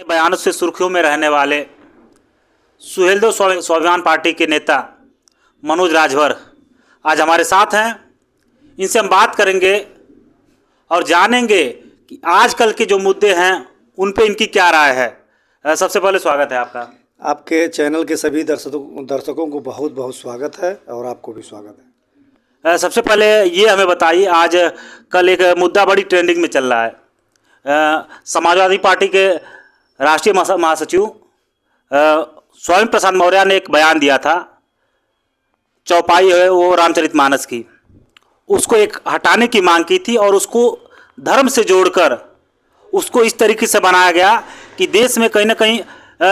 बयानों से सुर्खियों में रहने वाले सुहेलदेव स्वाभिमान पार्टी के नेता मनोज राजभर आज हमारे साथ हैं। इनसे हम बात करेंगे और जानेंगे कि आजकल के जो मुद्दे हैं उन पे इनकी क्या राय है। सबसे पहले स्वागत है आपका। आपके चैनल के सभी दर्शकों को बहुत बहुत स्वागत है और आपको भी स्वागत है। सबसे पहले ये हमें बताइए, आज कल एक मुद्दा बड़ी ट्रेंडिंग में चल रहा है। समाजवादी पार्टी के राष्ट्रीय महासचिव स्वामी प्रसाद मौर्य ने एक बयान दिया था, चौपाई है वो रामचरितमानस की, उसको एक हटाने की मांग की थी और उसको धर्म से जोड़कर उसको इस तरीके से बनाया गया कि देश में कहीं ना कहीं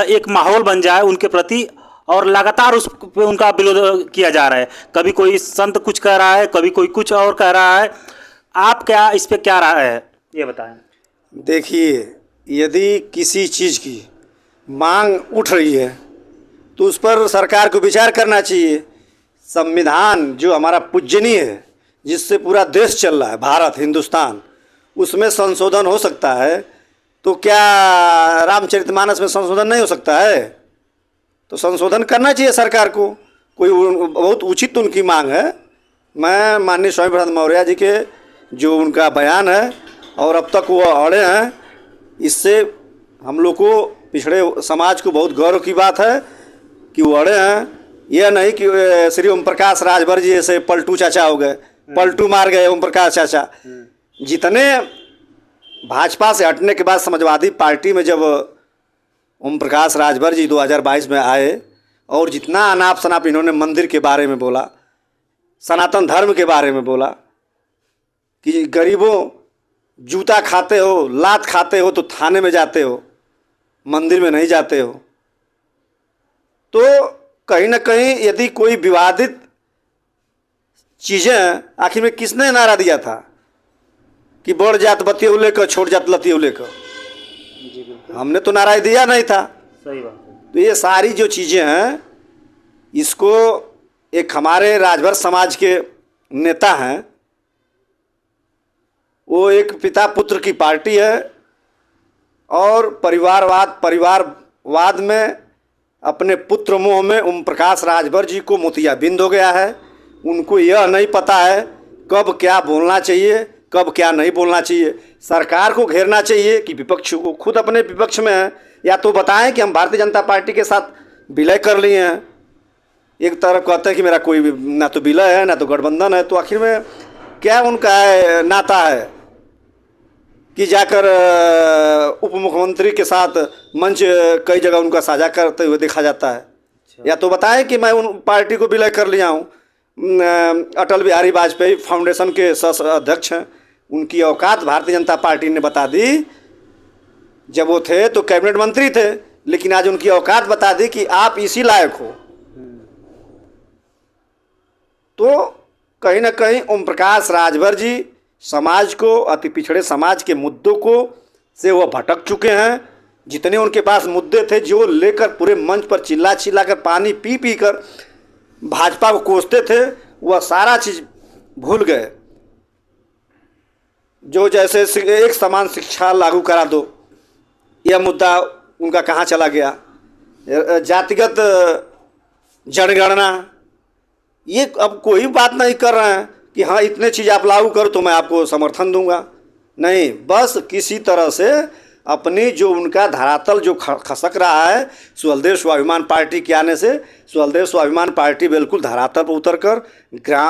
एक माहौल बन जाए उनके प्रति, और लगातार उस पे उनका विरोध किया जा रहा है। कभी कोई संत कुछ कह रहा है, कभी कोई कुछ और कह रहा है। आप क्या इस पे क्या राय है, ये बताएं। देखिए, यदि किसी चीज़ की मांग उठ रही है तो उस पर सरकार को विचार करना चाहिए। संविधान जो हमारा पूजनीय है, जिससे पूरा देश चल रहा है, भारत हिंदुस्तान, उसमें संशोधन हो सकता है, तो क्या रामचरितमानस में संशोधन नहीं हो सकता है? तो संशोधन करना चाहिए सरकार को। कोई बहुत उचित उनकी मांग है। मैं माननीय स्वामी प्रसाद मौर्य जी के जो उनका बयान है और अब तक वो अड़े हैं, इससे हम लोग को, पिछड़े समाज को बहुत गौरव की बात है कि वो अड़े हैं। यह नहीं कि श्री ओम प्रकाश राजभर जी ऐसे पलटू चाचा हो गए, पलटू मार गए ओम प्रकाश चाचा। जितने भाजपा से हटने के बाद समाजवादी पार्टी में जब ओम प्रकाश राजभर जी 2022 में आए और जितना अनाप शनाप इन्होंने मंदिर के बारे में बोला, सनातन धर्म के बारे में बोला कि गरीबों जूता खाते हो, लात खाते हो तो थाने में जाते हो, मंदिर में नहीं जाते हो, तो कहीं ना कहीं यदि कोई विवादित चीज़ें, आखिर में किसने नारा दिया था कि बड़ जात बतियो लेकर छोट जात लतियो लेकर? हमने तो नारा दिया नहीं था। सही बात है। तो ये सारी जो चीज़ें हैं, इसको एक हमारे राजभर समाज के नेता हैं, वो एक पिता पुत्र की पार्टी है और परिवारवाद में अपने पुत्र मोह में ओम प्रकाश राजभर जी को मोतियाबिंद हो गया है। उनको यह नहीं पता है कब क्या बोलना चाहिए, कब क्या नहीं बोलना चाहिए। सरकार को घेरना चाहिए कि विपक्ष को, खुद अपने विपक्ष में है, या तो बताएं कि हम भारतीय जनता पार्टी के साथ विलय कर लिए हैं। एक तरफ कहते हैं कि मेरा कोई ना तो विलय है ना तो गठबंधन है, तो आखिर में क्या उनका नाता है कि जाकर उप मुख्यमंत्री के साथ मंच कई जगह उनका साझा करते हुए देखा जाता है। अच्छा। या तो बताएं कि मैं उन पार्टी को विलय कर लिया हूँ। अटल बिहारी वाजपेयी फाउंडेशन के अध्यक्ष हैं, उनकी औकात भारतीय जनता पार्टी ने बता दी। जब वो थे तो कैबिनेट मंत्री थे, लेकिन आज उनकी औकात बता दी कि आप इसी लायक हो। तो कहीं ना कहीं ओम प्रकाश राजभर जी समाज को, अति पिछड़े समाज के मुद्दों को से वो भटक चुके हैं। जितने उनके पास मुद्दे थे, जो लेकर पूरे मंच पर चिल्ला कर, पानी पी पी कर भाजपा को कोसते थे, वह सारा चीज़ भूल गए। जो जैसे एक समान शिक्षा लागू करा दो, यह मुद्दा उनका कहाँ चला गया? जातिगत जनगणना, ये अब कोई बात नहीं कर रहे हैं कि हाँ इतने चीज़ आप लागू करो तो मैं आपको समर्थन दूंगा। नहीं, बस किसी तरह से अपनी जो उनका धरातल जो खसक रहा है, सुहेलदेव स्वाभिमान पार्टी के आने से सुहेलदेव स्वाभिमान पार्टी बिल्कुल धरातल पर उतर कर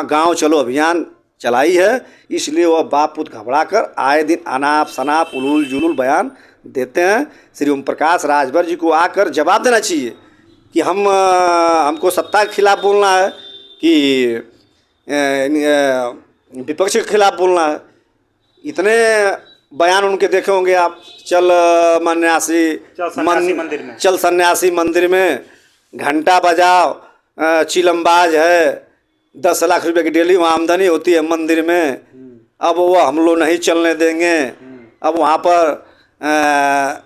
गाँव चलो अभियान चलाई है। इसलिए वह बाप पुत घबरा कर आए दिन अनाप शनाप उलूल जुलूल बयान देते हैं। श्री ओम प्रकाश राजभर जी को आकर जवाब देना चाहिए कि हमको सत्ता के खिलाफ बोलना है कि विपक्ष के खिलाफ बोलना है। इतने बयान उनके देखे होंगे आप। चल सन्यासी मंदिर में घंटा बजाओ, चिलमबाज है, 10 लाख रुपए की डेली वहाँ आमदनी होती है मंदिर में, अब वो हम लोग नहीं चलने देंगे। अब वहाँ पर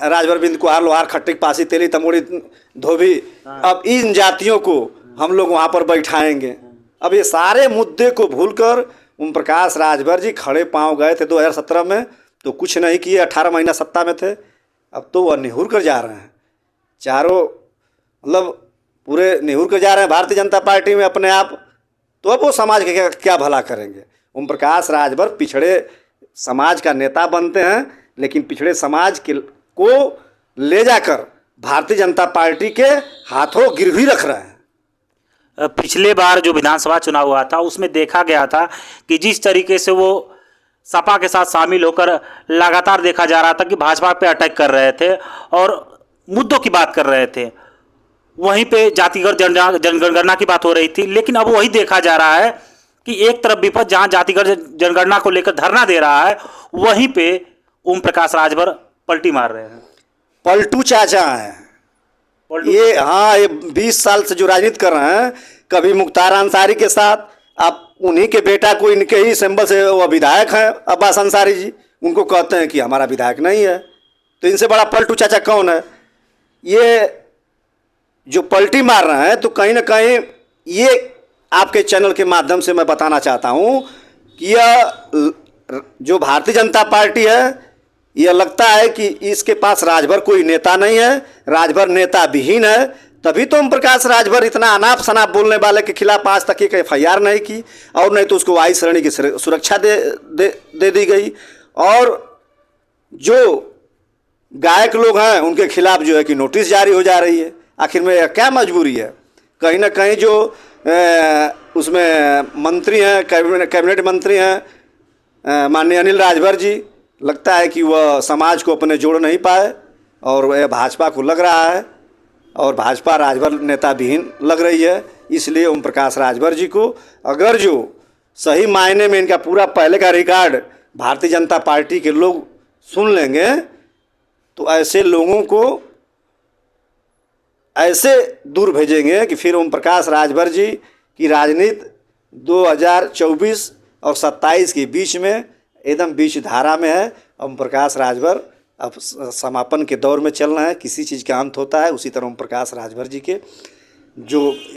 राजभर बिंद कुहार लोहार खट्टी पासी तेली तमोड़ी धोबी, अब इन जातियों को हम लोग वहाँ पर बैठाएंगे। अब ये सारे मुद्दे को भूलकर ओम प्रकाश राजभर जी खड़े पांव गए थे 2017 में, तो कुछ नहीं किए। 18 महीना सत्ता में थे। अब तो वह निहुर कर जा रहे हैं, चारों मतलब पूरे निहुर कर जा रहे हैं भारतीय जनता पार्टी में अपने आप। तो अब वो समाज के क्या भला करेंगे। ओम प्रकाश राजभर पिछड़े समाज का नेता बनते हैं, लेकिन पिछड़े समाज को ले जाकर भारतीय जनता पार्टी के हाथों गिरवी रख रहे हैं। पिछले बार जो विधानसभा चुनाव हुआ था उसमें देखा गया था कि जिस तरीके से वो सपा के साथ शामिल होकर लगातार देखा जा रहा था कि भाजपा पे अटैक कर रहे थे और मुद्दों की बात कर रहे थे, वहीं पे जातिगत जनगणना की बात हो रही थी। लेकिन अब वही देखा जा रहा है कि एक तरफ विपक्ष जहां जातिगत जनगणना को लेकर धरना दे रहा है, वहीं पे ओम प्रकाश राजभर पलटी मार रहे हैं। पलटू चाचा हैं ये। हाँ, ये 20 साल से जो राजनीति कर रहे हैं, कभी मुख्तार अंसारी के साथ, अब उन्हीं के बेटा को इनके ही सिंबल से वो विधायक हैं अब्बास अंसारी जी, उनको कहते हैं कि हमारा विधायक नहीं है। तो इनसे बड़ा पलटू चाचा कौन है। ये जो पलटी मार रहे हैं, तो कहीं ना कहीं ये आपके चैनल के माध्यम से मैं बताना चाहता हूँ कि यह जो भारतीय जनता पार्टी है, यह लगता है कि इसके पास राजभर कोई नेता नहीं है, राजभर नेता विहीन है। तभी तो ओम प्रकाश राजभर इतना अनाप शनाप बोलने वाले के खिलाफ आज तक एक FIR नहीं की, और नहीं तो उसको 22 श्रेणी की सुरक्षा दे दी गई। और जो गायक लोग हैं उनके खिलाफ जो है कि नोटिस जारी हो जा रही है। आखिर में क्या मजबूरी है। कहीं ना कहीं जो उसमें मंत्री हैं, कैबिनेट मंत्री हैं माननीय अनिल राजभर जी, लगता है कि वह समाज को अपने जोड़ नहीं पाए, और वह भाजपा को लग रहा है, और भाजपा राजभर नेता विहीन लग रही है। इसलिए ओम प्रकाश राजभर जी को, अगर जो सही मायने में इनका पूरा पहले का रिकॉर्ड भारतीय जनता पार्टी के लोग सुन लेंगे, तो ऐसे लोगों को ऐसे दूर भेजेंगे कि फिर ओम प्रकाश राजभर जी की राजनीति 2024 और 27 के बीच में एकदम बीच धारा में है। ओम प्रकाश राजभर अब समापन के दौर में चल रहे हैं। किसी चीज़ का अंत होता है, उसी तरह ओम प्रकाश राजभर जी के जो